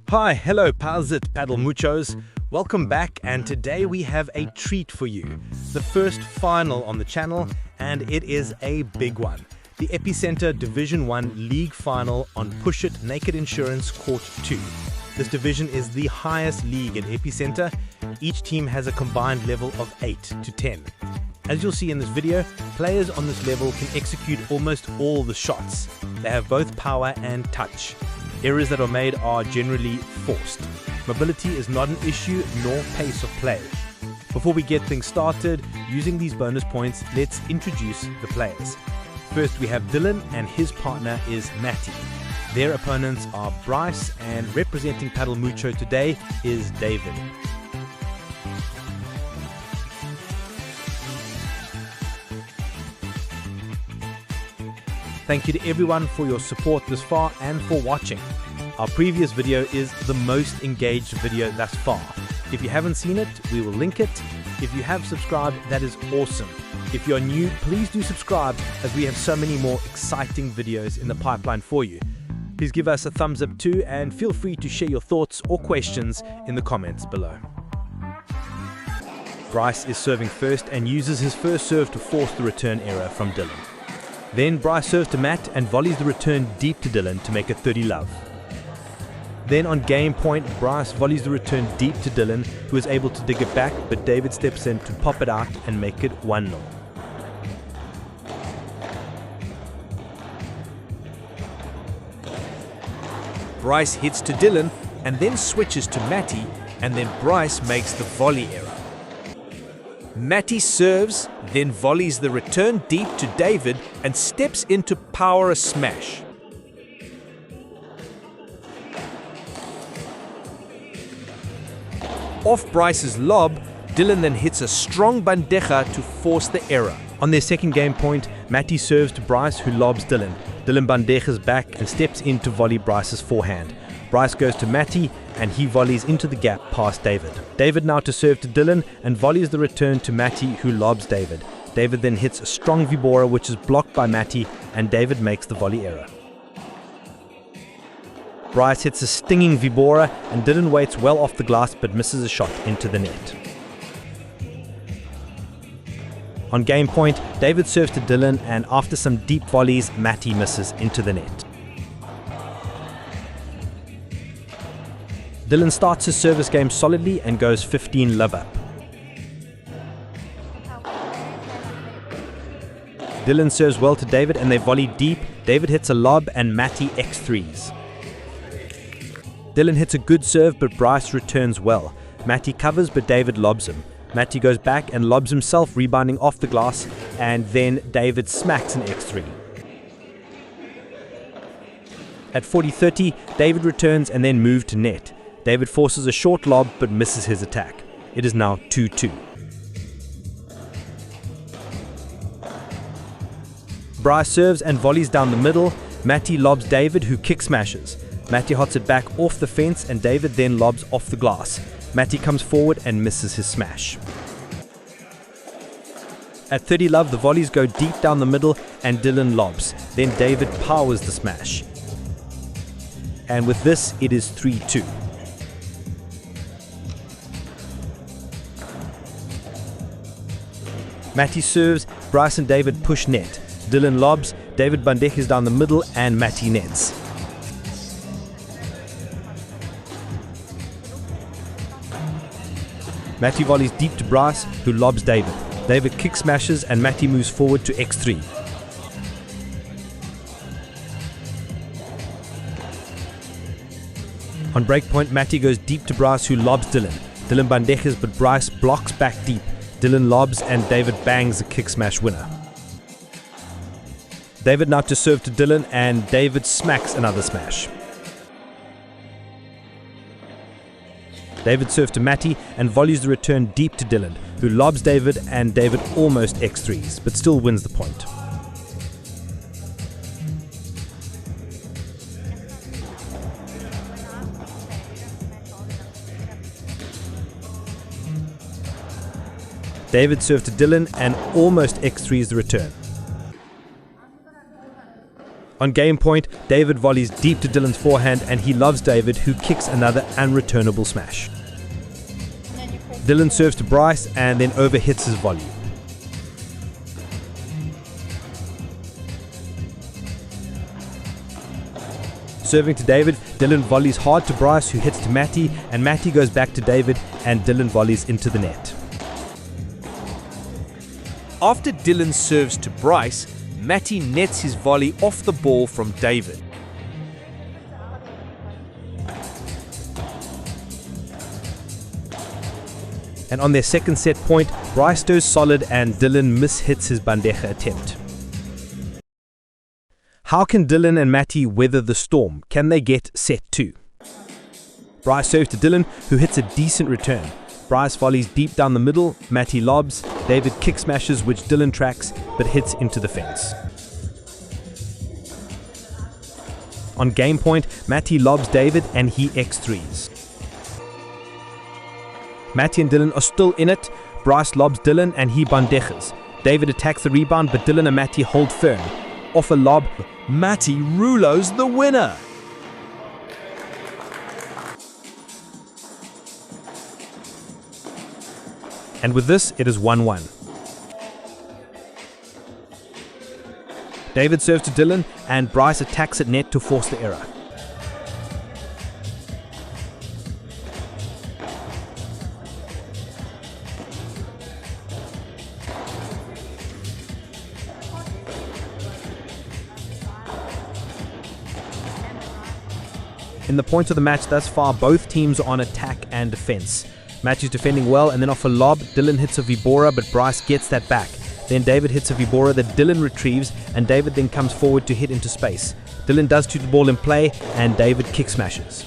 Hi, hello pals at Padel Muchos. Welcome back, and today we have a treat for you. The first final on the channel, and it is a big one. The Epicentre Div1 League Final on Push It Naked Insurance Court 2. This division is the highest league in Epicentre. Each team has a combined level of 8 to 10. As you'll see in this video, players on this level can execute almost all the shots. They have both power and touch. Errors that are made are generally forced. Mobility is not an issue, nor pace of play. Before we get things started, using these bonus points, let's introduce the players. First we have Dylan, and his partner is Matty. Their opponents are Bryce, and representing Padel Mucho today is David. Thank you to everyone for your support this far and for watching. Our previous video is the most engaged video thus far. If you haven't seen it, we will link it. If you have subscribed, that is awesome. If you're new, please do subscribe, as we have so many more exciting videos in the pipeline for you. Please give us a thumbs up too, and feel free to share your thoughts or questions in the comments below. Bryce is serving first and uses his first serve to force the return error from Dylan. Then Bryce serves to Matt and volleys the return deep to Dylan to make it 30-love. Then on game point, Bryce volleys the return deep to Dylan, who is able to dig it back, but David steps in to pop it out and make it 1-0. Bryce hits to Dylan and then switches to Matty, and then Bryce makes the volley error. Matty serves, then volleys the return deep to David and steps in to power a smash. Off Bryce's lob, Dylan then hits a strong bandeja to force the error. On their second game point, Matty serves to Bryce, who lobs Dylan. Dylan bandejas back and steps in to volley Bryce's forehand. Bryce goes to Matty and he volleys into the gap past David. David now to serve to Dylan and volleys the return to Matty, who lobs David. David then hits a strong vibora, which is blocked by Matty, and David makes the volley error. Bryce hits a stinging vibora and Dylan waits well off the glass but misses a shot into the net. On game point, David serves to Dylan, and after some deep volleys, Matty misses into the net. Dylan starts his service game solidly and goes 15-love up. Dylan serves well to David and they volley deep. David hits a lob and Matty x3s. Dylan hits a good serve, but Bryce returns well. Matty covers, but David lobs him. Matty goes back and lobs himself, rebounding off the glass, and then David smacks an x3. At 40-30, David returns and then moves to net. David forces a short lob but misses his attack. It is now 2-2. Bryce serves and volleys down the middle. Matty lobs David, who kick smashes. Matty hots it back off the fence and David then lobs off the glass. Matty comes forward and misses his smash. At 30-love, the volleys go deep down the middle and Dylan lobs. Then David powers the smash. And with this, it is 3-2. Matty serves, Bryce and David push net. Dylan lobs, David bandejas down the middle and Matty nets. Matty volleys deep to Bryce, who lobs David. David kick smashes and Matty moves forward to x3. On breakpoint, Matty goes deep to Bryce, who lobs Dylan. Dylan bandejas, but Bryce blocks back deep. Dylan lobs and David bangs the kick smash winner. David now to serve to Dylan and David smacks another smash. David serves to Matty and volleys the return deep to Dylan, who lobs David, and David almost x3s, but still wins the point. David served to Dylan and almost x3s the return. On game point, David volleys deep to Dylan's forehand and he loves David, who kicks another unreturnable smash. Dylan serves to Bryce and then overhits his volley. Serving to David, Dylan volleys hard to Bryce, who hits to Matty, and Matty goes back to David and Dylan volleys into the net. After Dylan serves to Bryce, Matty nets his volley off the ball from David. And on their second set point, Bryce goes solid and Dylan mishits his bandeja attempt. How can Dylan and Matty weather the storm? Can they get set 2? Bryce serves to Dylan, who hits a decent return. Bryce volleys deep down the middle, Matty lobs, David kick smashes which Dylan tracks but hits into the fence. On game point, Matty lobs David and he x3s. Matty and Dylan are still in it. Bryce lobs Dylan and he bandejas. David attacks the rebound but Dylan and Matty hold firm. Off a lob, Matty rulos the winner. And with this, it is 1-1. David serves to Dylan and Bryce attacks at net to force the error. In the points of the match thus far, both teams are on attack and defense. Matthew's defending well, and then off a lob, Dylan hits a Vibora, but Bryce gets that back. Then David hits a Vibora that Dylan retrieves, and David then comes forward to hit into space. Dylan does shoot the ball in play, and David kick smashes.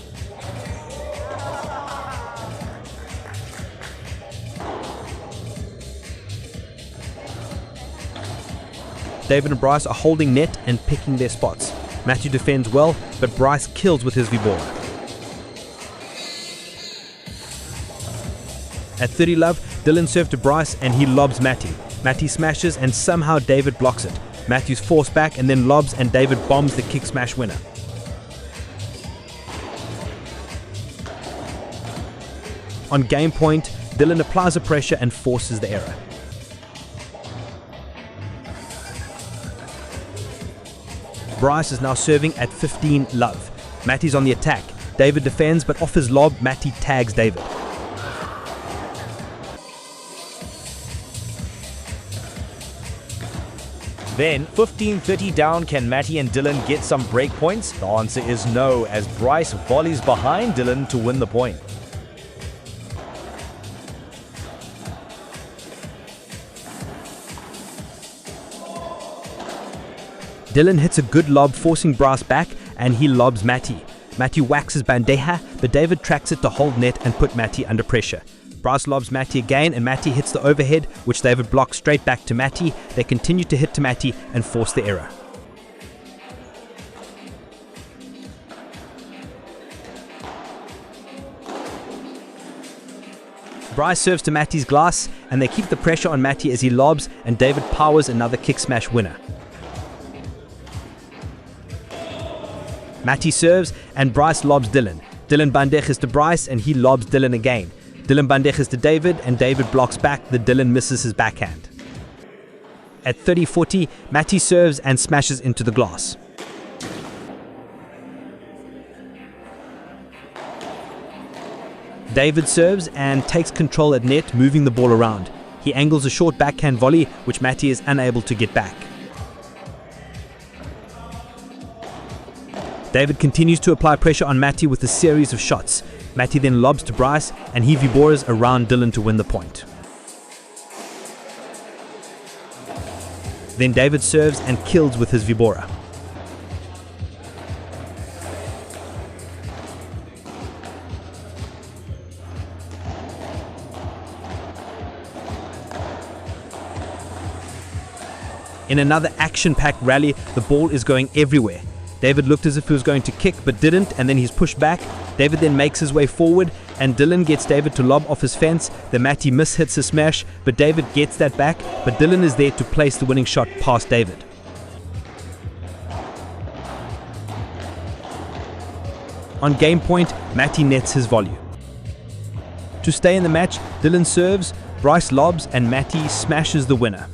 David and Bryce are holding net and picking their spots. Matthew defends well, but Bryce kills with his Vibora. At 30 love, Dylan serves to Bryce and he lobs Matty. Matty smashes and somehow David blocks it. Matthew's forced back and then lobs and David bombs the kick smash winner. On game point, Dylan applies the pressure and forces the error. Bryce is now serving at 15 love. Matty's on the attack. David defends, but off his lob, Matty tags David. Then, 15-30 down, can Matty and Dylan get some break points? The answer is no, as Bryce volleys behind Dylan to win the point. Dylan hits a good lob, forcing Bryce back, and he lobs Matty. Matty waxes bandeja, but David tracks it to hold net and put Matty under pressure. Bryce lobs Matty again, and Matty hits the overhead, which David blocks straight back to Matty. They continue to hit to Matty and force the error. Bryce serves to Matty's glass, and they keep the pressure on Matty as he lobs, and David powers another kick smash winner. Matty serves, and Bryce lobs Dylan. Dylan bandejas to Bryce, and he lobs Dylan again. Dylan bandejas to David, and David blocks back, but Dylan misses his backhand. At 30-40, Matty serves and smashes into the glass. David serves and takes control at net, moving the ball around. He angles a short backhand volley, which Matty is unable to get back. David continues to apply pressure on Matty with a series of shots. Matty then lobs to Bryce, and he Viboras around Dylan to win the point. Then David serves and kills with his Vibora. In another action-packed rally, the ball is going everywhere. David looked as if he was going to kick, but didn't, and then he's pushed back. David then makes his way forward, and Dylan gets David to lob off his fence. The Matty mishits his smash, but David gets that back, but Dylan is there to place the winning shot past David. On game point, Matty nets his volley. To stay in the match, Dylan serves, Bryce lobs, and Matty smashes the winner.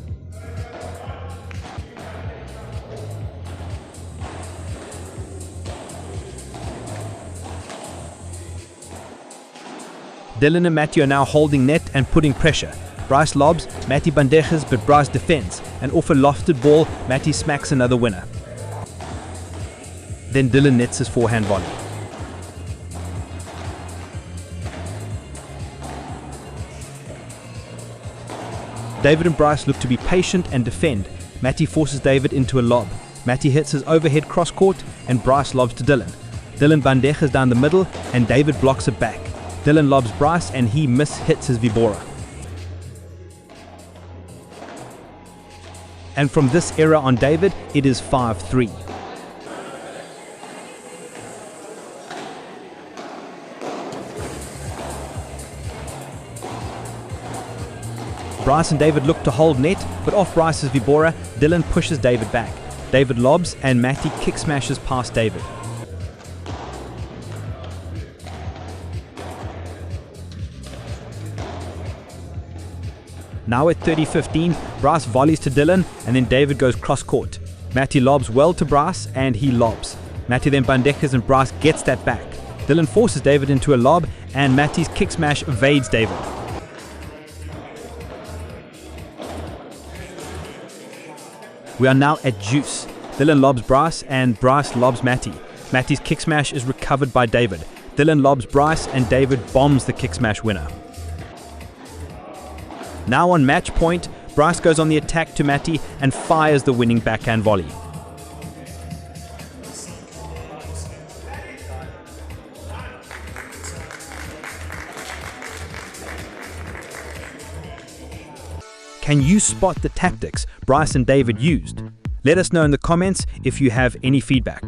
Dylan and Matty are now holding net and putting pressure. Bryce lobs, Matty bandejas, but Bryce defends, and off a lofted ball, Matty smacks another winner. Then Dylan nets his forehand volley. David and Bryce look to be patient and defend. Matty forces David into a lob. Matty hits his overhead cross court, and Bryce lobs to Dylan. Dylan bandejas down the middle, and David blocks it back. Dylan lobs Bryce, and he hits his vibora. And from this error on David, it is 5-3. Bryce and David look to hold net, but off Bryce's vibora, Dylan pushes David back. David lobs, and Matty kick smashes past David. Now at 30-15, Bryce volleys to Dylan, and then David goes cross-court. Matty lobs well to Bryce, and he lobs. Matty then bandejas, and Bryce gets that back. Dylan forces David into a lob, and Matty's kick smash evades David. We are now at juice. Dylan lobs Bryce, and Bryce lobs Matty. Matty's kick smash is recovered by David. Dylan lobs Bryce, and David bombs the kick smash winner. Now on match point, Bryce goes on the attack to Matty and fires the winning backhand volley. Can you spot the tactics Bryce and David used? Let us know in the comments if you have any feedback.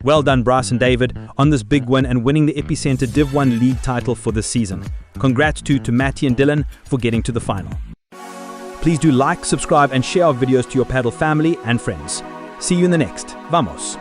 Well done, Bryce and David, on this big win and winning the Epicentre Div1 League title for this season. Congrats to Matty and Dylan for getting to the final. Please do like, subscribe, and share our videos to your Padel family and friends. See you in the next. Vamos!